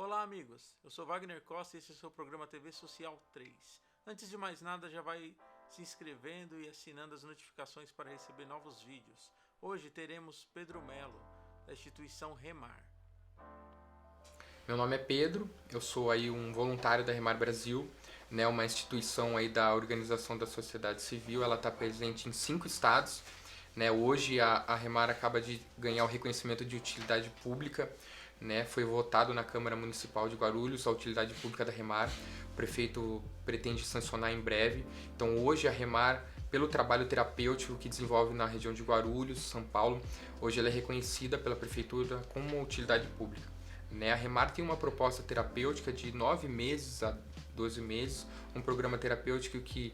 Olá, amigos. Eu sou Wagner Costa e esse é o seu programa TV Social 3. Antes de mais nada, já vai se inscrevendo e assinando as notificações para receber novos vídeos. Hoje teremos Pedro Melo, da instituição Remar. Meu nome é Pedro, eu sou aí um voluntário da Remar Brasil, né, uma instituição aí da Organização da Sociedade Civil. Ela está presente em 5 estados. Né? Hoje a Remar acaba de ganhar o reconhecimento de utilidade pública, né? Foi votado na Câmara Municipal de Guarulhos a utilidade pública da Remar. O prefeito pretende sancionar em breve. Então hoje a Remar, pelo trabalho terapêutico que desenvolve na região de Guarulhos, São Paulo, hoje ela é reconhecida pela prefeitura como utilidade pública. Né? A Remar tem uma proposta terapêutica de 9 meses a 12 meses, um programa terapêutico que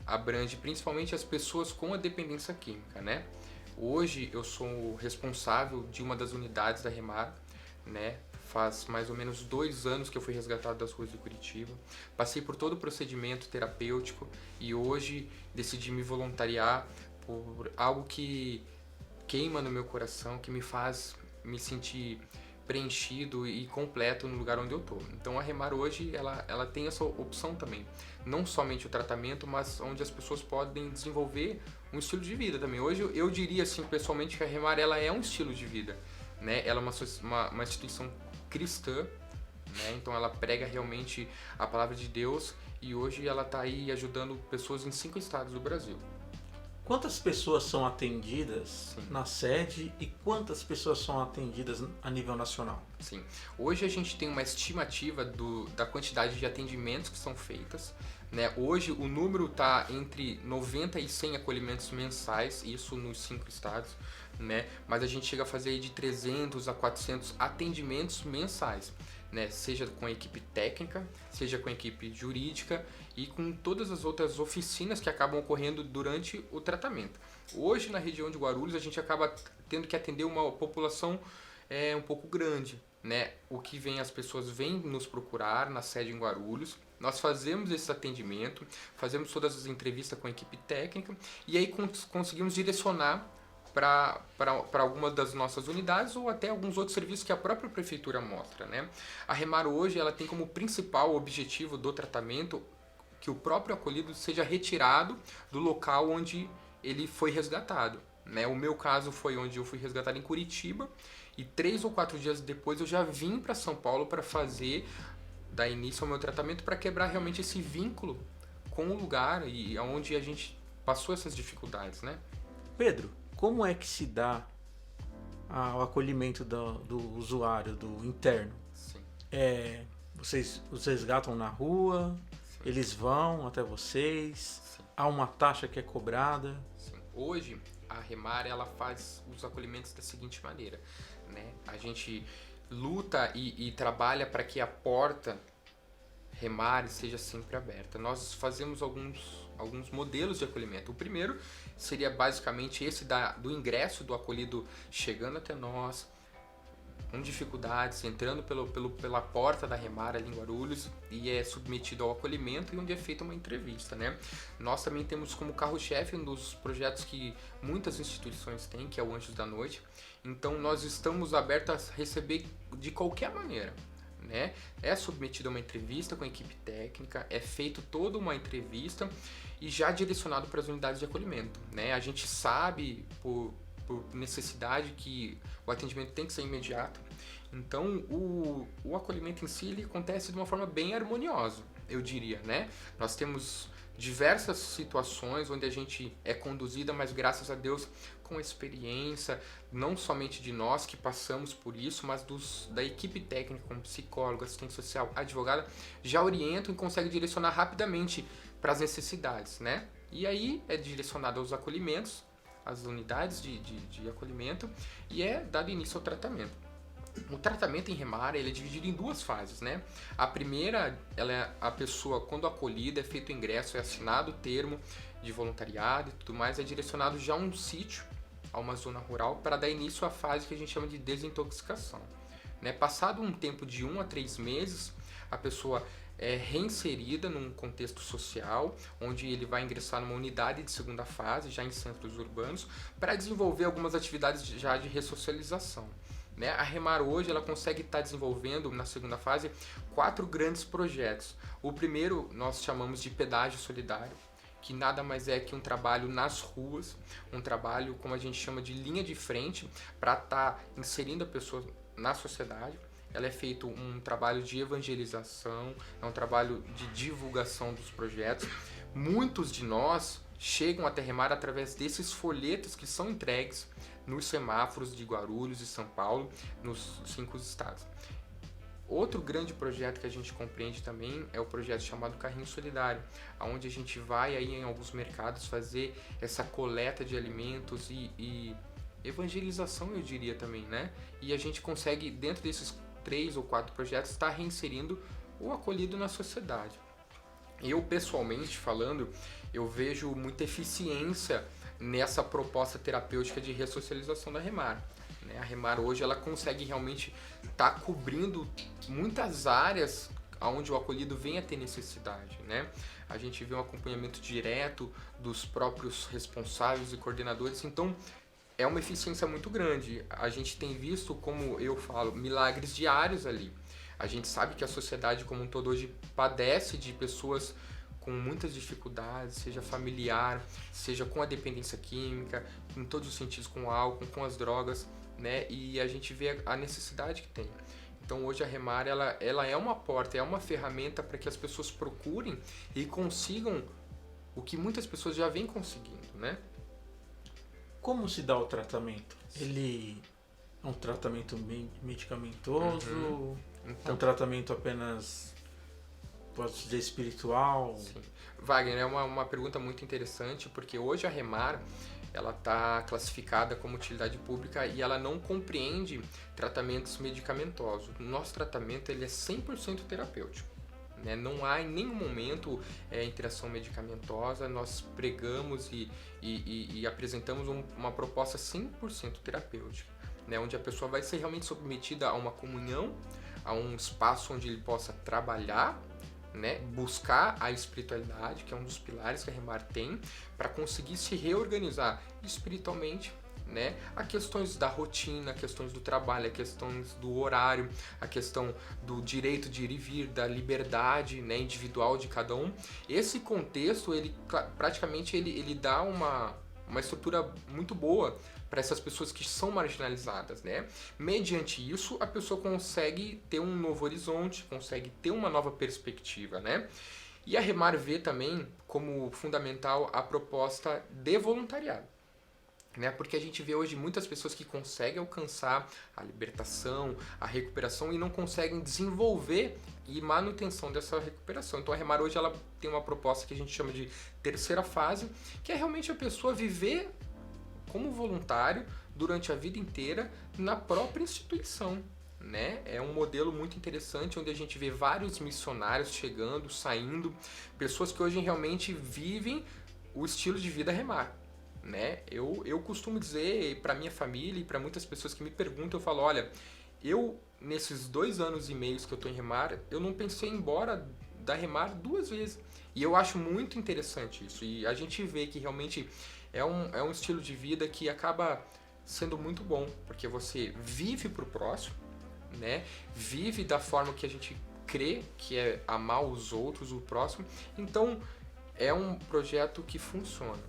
abrange principalmente as pessoas com a dependência química. Né? Hoje eu sou responsável de uma das unidades da Remar, né? Faz mais ou menos 2 anos que eu fui resgatado das ruas de Curitiba, passei por todo o procedimento terapêutico e hoje decidi me voluntariar por algo que queima no meu coração, que me faz me sentir preenchido e completo no lugar onde eu estou. Então a Remar hoje ela tem essa opção também, não somente o tratamento, mas onde as pessoas podem desenvolver um estilo de vida também. Hoje eu diria assim pessoalmente que a Remar ela é um estilo de vida, né? Ela é uma instituição cristã, né? Então ela prega realmente a palavra de Deus e hoje ela está aí ajudando pessoas em 5 estados do Brasil. Quantas pessoas são atendidas Sim. na sede e quantas pessoas são atendidas a nível nacional? Sim. Hoje a gente tem uma estimativa da quantidade de atendimentos que são feitas. Né? Hoje o número está entre 90 e 100 acolhimentos mensais, isso nos 5 estados. Né? Mas a gente chega a fazer aí de 300 a 400 atendimentos mensais. Né? Seja com a equipe técnica, seja com a equipe jurídica e com todas as outras oficinas que acabam ocorrendo durante o tratamento. Hoje na região de Guarulhos a gente acaba tendo que atender uma população um pouco grande. Né? O que vem, as pessoas vêm nos procurar na sede em Guarulhos, nós fazemos esse atendimento, fazemos todas as entrevistas com a equipe técnica e aí conseguimos direcionar para algumas das nossas unidades ou até alguns outros serviços que a própria prefeitura mostra. Né? A Remar hoje ela tem como principal objetivo do tratamento que o próprio acolhido seja retirado do local onde ele foi resgatado. Né? O meu caso foi onde eu fui resgatado em Curitiba e 3 ou 4 dias depois eu já vim para São Paulo para dar início ao meu tratamento, para quebrar realmente esse vínculo com o lugar e onde a gente passou essas dificuldades. Né? Pedro, como é que se dá o acolhimento do usuário, do interno? Sim. Vocês os resgatam na rua? Sim. Eles vão até vocês? Sim. Há uma taxa que é cobrada? Sim. Hoje a Remar ela faz os acolhimentos da seguinte maneira. Né? A gente luta e trabalha para que a porta Remar seja sempre aberta. Nós fazemos alguns modelos de acolhimento. O primeiro seria basicamente esse do ingresso do acolhido chegando até nós, com dificuldades, entrando pela porta da Remar ali em Guarulhos e é submetido ao acolhimento e onde é feita uma entrevista. Né? Nós também temos como carro-chefe um dos projetos que muitas instituições têm, que é o Anjos da Noite. Então nós estamos abertos a receber de qualquer maneira. Né? É submetido a uma entrevista com a equipe técnica, é feito toda uma entrevista e já direcionado para as unidades de acolhimento. Né? A gente sabe por necessidade que o atendimento tem que ser imediato, então o acolhimento em si ele acontece de uma forma bem harmoniosa, eu diria. Né? Nós temos diversas situações onde a gente é conduzida, mas graças a Deus com experiência, não somente de nós que passamos por isso, mas da equipe técnica, como psicólogo, assistente social, advogada, já orientam e conseguem direcionar rapidamente para as necessidades. Né? E aí é direcionado aos acolhimentos, às unidades de acolhimento e é dado início ao tratamento. O tratamento em Remar ele é dividido em 2 fases. Né? A primeira, a pessoa, quando acolhida, é feito o ingresso, é assinado o termo de voluntariado e tudo mais, é direcionado já a um sítio, a uma zona rural, para dar início à fase que a gente chama de desintoxicação. Né? Passado um tempo de 1 a 3 meses, a pessoa é reinserida num contexto social, onde ele vai ingressar numa unidade de segunda fase, já em centros urbanos, para desenvolver algumas atividades já de ressocialização. né? A Remar hoje ela consegue estar desenvolvendo, na segunda fase, 4 grandes projetos. O primeiro nós chamamos de pedágio solidário, que nada mais é que um trabalho nas ruas, um trabalho, como a gente chama, de linha de frente, para estar inserindo a pessoa na sociedade. Ela é feito um trabalho de evangelização, é um trabalho de divulgação dos projetos. Muitos de nós chegam até Remar através desses folhetos que são entregues nos semáforos de Guarulhos e São Paulo, nos 5 estados. Outro grande projeto que a gente compreende também é o projeto chamado Carrinho Solidário, onde a gente vai aí em alguns mercados fazer essa coleta de alimentos e evangelização, eu diria também, né? E a gente consegue, dentro desses 3 ou 4 projetos, estar reinserindo o acolhido na sociedade. Eu, pessoalmente falando, eu vejo muita eficiência nessa proposta terapêutica de ressocialização da Remar. A Remar hoje ela consegue realmente estar cobrindo muitas áreas onde o acolhido vem a ter necessidade, né? A gente vê um acompanhamento direto dos próprios responsáveis e coordenadores, então é uma eficiência muito grande. A gente tem visto, como eu falo, milagres diários ali. A gente sabe que a sociedade como um todo hoje padece de pessoas com muitas dificuldades, seja familiar, seja com a dependência química, em todos os sentidos, com o álcool, com as drogas, né? E a gente vê a necessidade que tem. Então hoje a Remar ela é uma porta, é uma ferramenta para que as pessoas procurem e consigam o que muitas pessoas já vêm conseguindo, né? Como se dá o tratamento? Ele é um tratamento medicamentoso? Então, é um tratamento apenas, posso dizer, espiritual? Sim. Wagner, é uma pergunta muito interessante, porque hoje a Remar ela está classificada como utilidade pública e ela não compreende tratamentos medicamentosos. O nosso tratamento ele é 100% terapêutico, né? Não há em nenhum momento interação medicamentosa. Nós pregamos e apresentamos uma proposta 100% terapêutica, né? Onde a pessoa vai ser realmente submetida a uma comunhão, a um espaço onde ele possa trabalhar, né, buscar a espiritualidade, que é um dos pilares que a Remar tem, para conseguir se reorganizar espiritualmente, né, a questões da rotina, a questões do trabalho, a questões do horário, a questão do direito de ir e vir, da liberdade, né, individual de cada um. Esse contexto, ele praticamente ele dá uma estrutura muito boa para essas pessoas que são marginalizadas, né? Mediante isso, a pessoa consegue ter um novo horizonte, consegue ter uma nova perspectiva, né? E a Remar vê também como fundamental a proposta de voluntariado, né? Porque a gente vê hoje muitas pessoas que conseguem alcançar a libertação, a recuperação e não conseguem desenvolver e manutenção dessa recuperação. Então a Remar hoje ela tem uma proposta que a gente chama de terceira fase, que é realmente a pessoa viver como voluntário durante a vida inteira na própria instituição, né? É um modelo muito interessante onde a gente vê vários missionários chegando, saindo, pessoas que hoje realmente vivem o estilo de vida Remar, né? Eu costumo dizer para minha família e para muitas pessoas que me perguntam, eu falo, olha, eu nesses 2 anos e meio que eu estou em Remar, eu não pensei em ir embora da Remar 2 vezes. E eu acho muito interessante isso. E a gente vê que realmente é um estilo de vida que acaba sendo muito bom, porque você vive para o próximo, né? Vive da forma que a gente crê, que é amar os outros, o próximo. Então, é um projeto que funciona,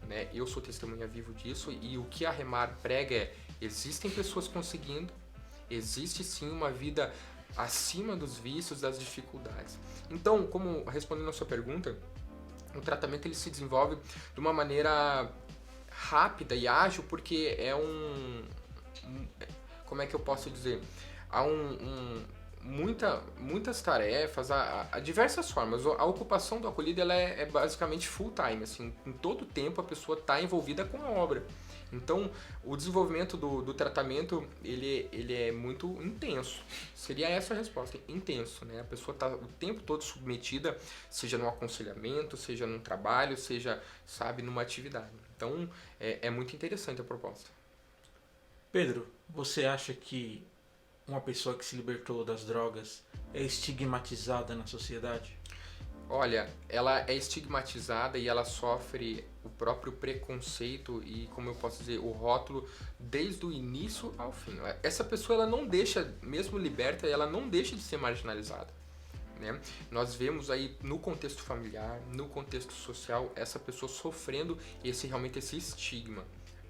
né? Eu sou testemunha vivo disso e o que a Remar prega é: existem pessoas conseguindo, existe sim uma vida acima dos vícios, das dificuldades. Então, como respondendo a sua pergunta, o tratamento ele se desenvolve de uma maneira rápida e ágil, porque é como é que eu posso dizer? Há muitas tarefas, há diversas formas. A ocupação do acolhido ela é basicamente full time, assim, em todo o tempo a pessoa está envolvida com a obra. Então, o desenvolvimento do tratamento, ele é muito intenso. Seria essa a resposta, intenso, né? A pessoa está o tempo todo submetida, seja no aconselhamento, seja num trabalho, seja, sabe, numa atividade. Então, é muito interessante a proposta. Pedro, você acha que uma pessoa que se libertou das drogas é estigmatizada na sociedade? Olha, ela é estigmatizada e ela sofre o próprio preconceito e, como eu posso dizer, o rótulo desde o início ao fim. Essa pessoa, ela não deixa, mesmo liberta, ela não deixa de ser marginalizada, né? Nós vemos aí no contexto familiar, no contexto social, essa pessoa sofrendo realmente esse estigma,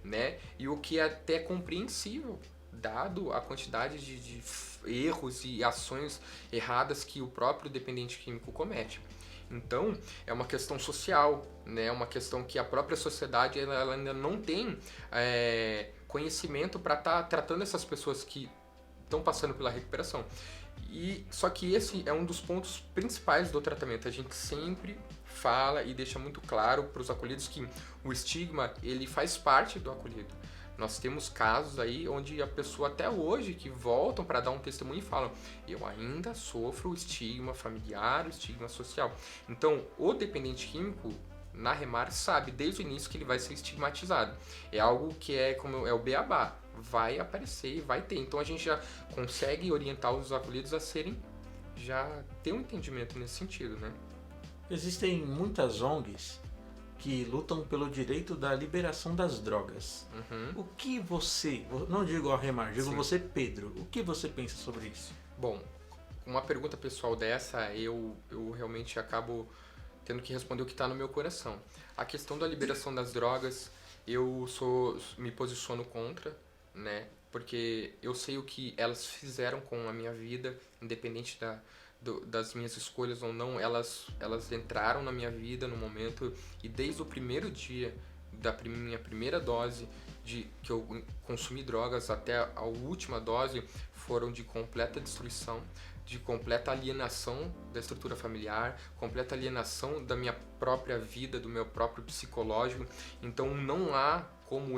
né? E o que é até compreensível, dado a quantidade de erros e ações erradas que o próprio dependente químico comete. Então, é uma questão social, né? É uma questão que a própria sociedade ela ainda não tem conhecimento para estar tratando essas pessoas que estão passando pela recuperação. Só que esse é um dos pontos principais do tratamento. A gente sempre fala e deixa muito claro para os acolhidos que o estigma ele faz parte do acolhido. Nós temos casos aí onde a pessoa até hoje que voltam para dar um testemunho e falam: eu ainda sofro o estigma familiar, o estigma social. Então, o dependente químico na Remar sabe desde o início que ele vai ser estigmatizado. É algo que é o beabá, vai aparecer e vai ter. Então a gente já consegue orientar os acolhidos a já ter um entendimento nesse sentido, né? Existem muitas ONGs que lutam pelo direito da liberação das drogas. O que você, não digo a Remar, digo Sim. Você, Pedro, o que você pensa sobre isso? Bom, uma pergunta pessoal dessa, eu realmente acabo tendo que responder o que está no meu coração. A questão da liberação das drogas, me posiciono contra, né? Porque eu sei o que elas fizeram com a minha vida, independente das minhas escolhas ou não, elas entraram na minha vida no momento, e desde o primeiro dia da minha primeira dose que eu consumi drogas até a última dose foram de completa destruição, de completa alienação da estrutura familiar, completa alienação da minha própria vida, do meu próprio psicológico. Então não há como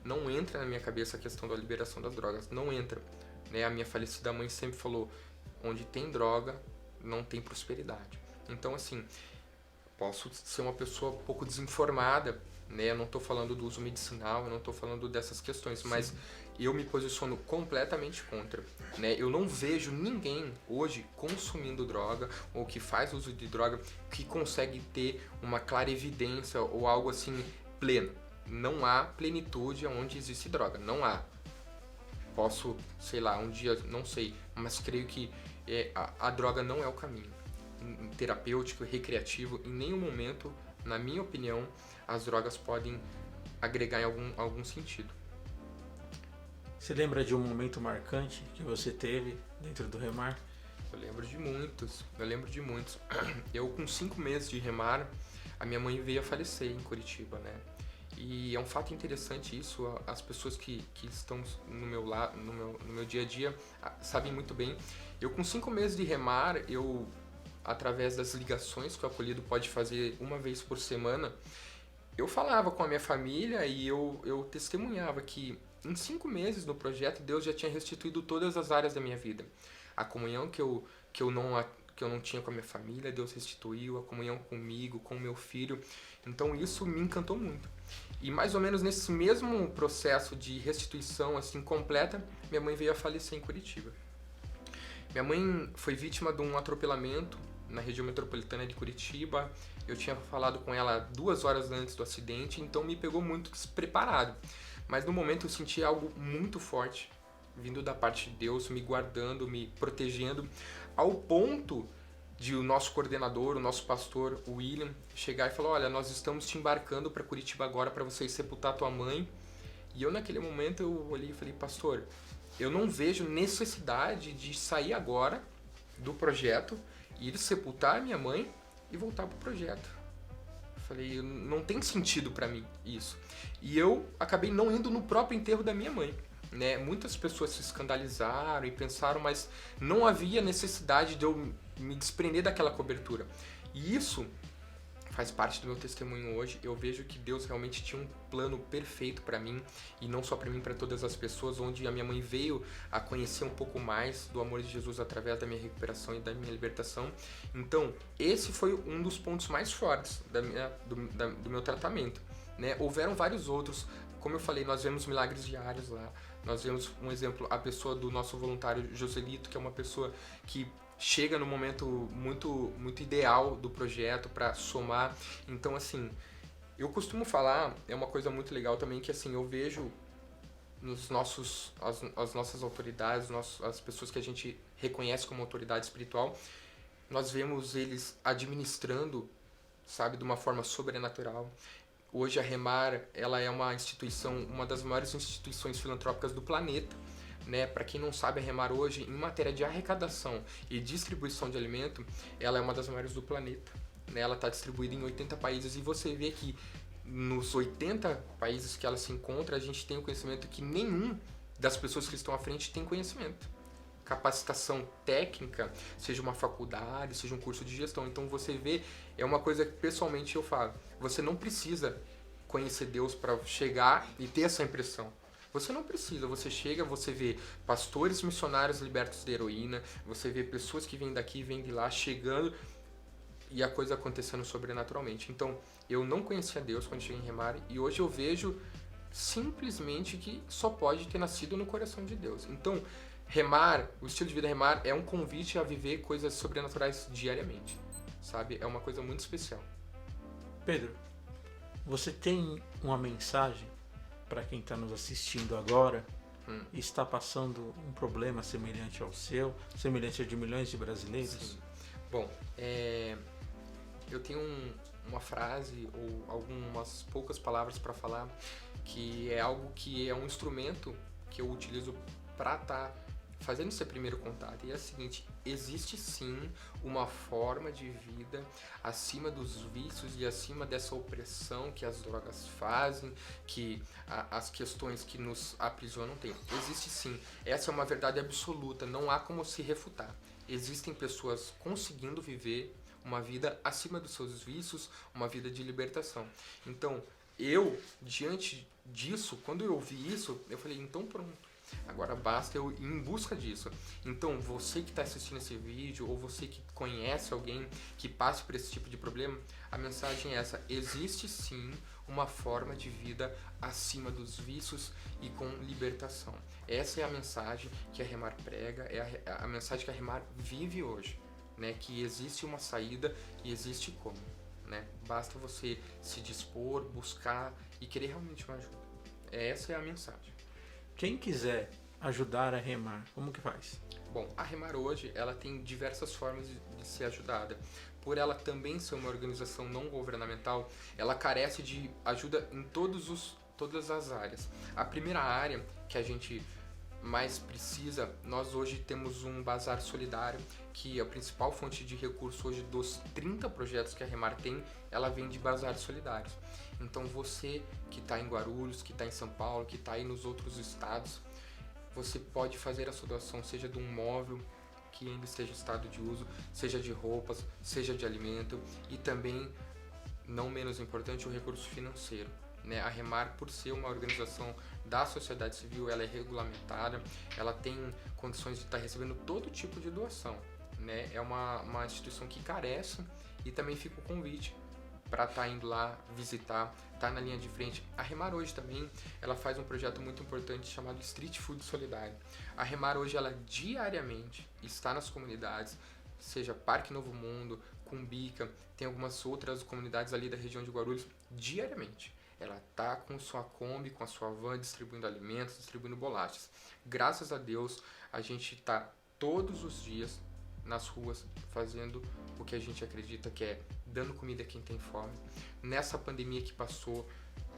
não entra na minha cabeça a questão da liberação das drogas, não entra, né? A minha falecida mãe sempre falou: onde tem droga, não tem prosperidade. Então, assim, posso ser uma pessoa um pouco desinformada, né? Eu não estou falando do uso medicinal, eu não estou falando dessas questões, Sim. Mas eu me posiciono completamente contra, né? Eu não vejo ninguém hoje consumindo droga ou que faz uso de droga que consegue ter uma clarividência ou algo assim pleno. Não há plenitude onde existe droga, não há. Posso, sei lá, um dia, não sei, mas creio que a droga não é o caminho terapêutico, recreativo. Em nenhum momento, na minha opinião, as drogas podem agregar em algum sentido. Você lembra de um momento marcante que você teve dentro do Remar? Eu lembro de muitos. Eu, com 5 meses de Remar, a minha mãe veio a falecer em Curitiba, né? E é um fato interessante isso, as pessoas que estão no meu dia a dia sabem muito bem. Eu, com 5 meses de Remar, através das ligações que o acolhido pode fazer uma vez por semana, eu falava com a minha família e eu testemunhava que em 5 meses no projeto Deus já tinha restituído todas as áreas da minha vida. A comunhão que eu não tinha com a minha família, Deus restituiu, a comunhão comigo, com o meu filho. Então isso me encantou muito. E mais ou menos nesse mesmo processo de restituição assim completa, minha mãe veio a falecer em Curitiba. Minha mãe foi vítima de um atropelamento na região metropolitana de Curitiba. Eu tinha falado com ela 2 horas antes do acidente, então me pegou muito despreparado. Mas no momento eu senti algo muito forte, vindo da parte de Deus, me guardando, me protegendo, ao ponto de o nosso coordenador, o nosso pastor, o William, chegar e falar: olha, nós estamos te embarcando para Curitiba agora para você ir sepultar tua mãe. E eu naquele momento eu olhei e falei: pastor, eu não vejo necessidade de sair agora do projeto, ir sepultar a minha mãe e voltar pro projeto. Eu falei: não tem sentido para mim isso. E eu acabei não indo no próprio enterro da minha mãe, né? Muitas pessoas se escandalizaram e pensaram, mas não havia necessidade de eu me desprender daquela cobertura. E isso faz parte do meu testemunho hoje. Eu vejo que Deus realmente tinha um plano perfeito para mim, e não só para mim, para todas as pessoas, onde a minha mãe veio a conhecer um pouco mais do amor de Jesus através da minha recuperação e da minha libertação. Então, esse foi um dos pontos mais fortes do meu tratamento, né? Houveram vários outros, como eu falei, nós vemos milagres diários lá. Nós vemos um exemplo, a pessoa do nosso voluntário Joselito, que é uma pessoa que chega no momento muito, muito ideal do projeto para somar. Então, assim, Eu costumo falar, é uma coisa muito legal também, que assim, eu vejo as nossas autoridades, as pessoas que a gente reconhece como autoridade espiritual, nós vemos eles administrando, sabe, de uma forma sobrenatural. Hoje a Remar, ela é uma instituição, uma das maiores instituições filantrópicas do planeta, né? Para quem não sabe, a Remar hoje, em matéria de arrecadação e distribuição de alimento, ela é uma das maiores do planeta, né? Ela está distribuída em 80 países e você vê que nos 80 países que ela se encontra, a gente tem o conhecimento que nenhum das pessoas que estão à frente tem conhecimento. Capacitação técnica, seja uma faculdade, seja um curso de gestão. Então você vê, é uma coisa que pessoalmente eu falo, você não precisa conhecer Deus para chegar e ter essa impressão. Você não precisa, você chega, você vê pastores missionários libertos de heroína, você vê pessoas que vêm daqui, vêm de lá, chegando e a coisa acontecendo sobrenaturalmente. Então, eu não conhecia Deus quando cheguei em Remar e hoje eu vejo simplesmente que só pode ter nascido no coração de Deus. Então, Remar, o estilo de vida Remar é um convite a viver coisas sobrenaturais diariamente, sabe? É uma coisa muito especial. Pedro, você tem uma mensagem para quem está nos assistindo agora e está passando um problema semelhante ao seu, semelhante ao de milhões de brasileiros? Sim. Bom, eu tenho uma frase ou algumas poucas palavras para falar que é algo que é um instrumento que eu utilizo para estar fazendo esse primeiro contato. E é o seguinte: existe sim uma forma de vida acima dos vícios e acima dessa opressão que as drogas fazem, que as questões que nos aprisionam têm. Existe sim. Essa é uma verdade absoluta, não há como se refutar. Existem pessoas conseguindo viver uma vida acima dos seus vícios, uma vida de libertação. Então, eu, diante disso, quando eu ouvi isso, eu falei, então pronto. Agora basta eu ir em busca disso. Então, você que está assistindo esse vídeo, ou você que conhece alguém que passe por esse tipo de problema, a mensagem é essa: existe sim uma forma de vida acima dos vícios e com libertação. Essa é a mensagem que a Remar prega, é a mensagem que a Remar vive hoje, né? Que existe uma saída e existe como, né? Basta você se dispor, buscar e querer realmente uma ajuda. Essa é a mensagem. Quem quiser ajudar a Remar, como que faz? Bom, a Remar hoje, ela tem diversas formas de ser ajudada. Por ela também ser uma organização não governamental, ela carece de ajuda em todas as áreas. A primeira área que a gente mais precisa, nós hoje temos um bazar solidário, que é a principal fonte de recurso hoje dos 30 projetos que a Remar tem, ela vem de bazares solidários. Então você que está em Guarulhos, que está em São Paulo, que está aí nos outros estados, você pode fazer a sua doação, seja de um móvel que ainda esteja em estado de uso, seja de roupas, seja de alimento e também, não menos importante, o recurso financeiro, né? A Remar, por ser uma organização da sociedade civil, ela é regulamentada, ela tem condições de estar recebendo todo tipo de doação, né? É uma instituição que carece e também fica o convite para estar indo lá visitar, estar na linha de frente. A Remar hoje também, ela faz um projeto muito importante chamado Street Food Solidário. A Remar hoje, ela diariamente está nas comunidades, seja Parque Novo Mundo, Cumbica, tem algumas outras comunidades ali da região de Guarulhos, diariamente. Ela está com sua Kombi, com a sua van, distribuindo alimentos, distribuindo bolachas. Graças a Deus, a gente está todos os dias nas ruas fazendo o que a gente acredita que é dando comida a quem tem fome. Nessa pandemia que passou,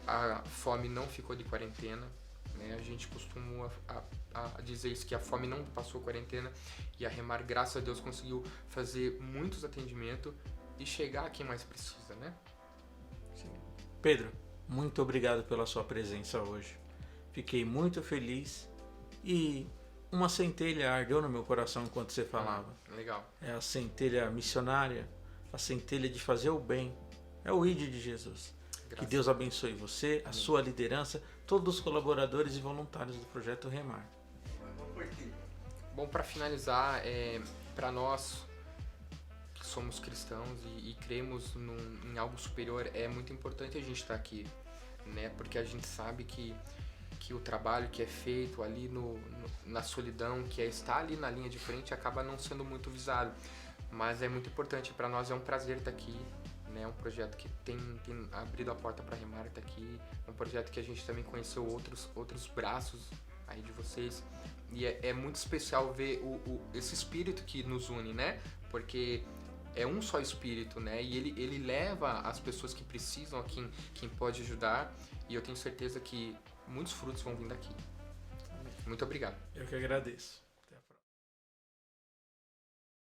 a fome não ficou de quarentena, né? A gente costuma a dizer isso, que a fome não passou quarentena, e a Remar, graças a Deus, conseguiu fazer muitos atendimentos e chegar a quem mais precisa, né? Sim. Pedro, muito obrigado pela sua presença hoje. Fiquei muito feliz e uma centelha ardeu no meu coração enquanto você falava. Legal. É a centelha missionária, a centelha de fazer o bem. É o ID de Jesus. Graças. Que Deus abençoe você, a sua liderança, todos os colaboradores e voluntários do Projeto Remar. Bom, para finalizar, para nós que somos cristãos e cremos em algo superior, é muito importante a gente estar aqui, né? Porque a gente sabe que o trabalho que é feito ali na solidão, que é estar ali na linha de frente, acaba não sendo muito visado. Mas é muito importante para nós, é um prazer estar aqui, né? Um projeto que tem abrido a porta para a Remar até aqui, um projeto que a gente também conheceu outros braços aí de vocês, e é muito especial ver esse espírito que nos une, né? Porque é um só espírito, né? E ele leva as pessoas que precisam, a quem pode ajudar, e eu tenho certeza que muitos frutos vão vir daqui. Muito obrigado. Eu que agradeço.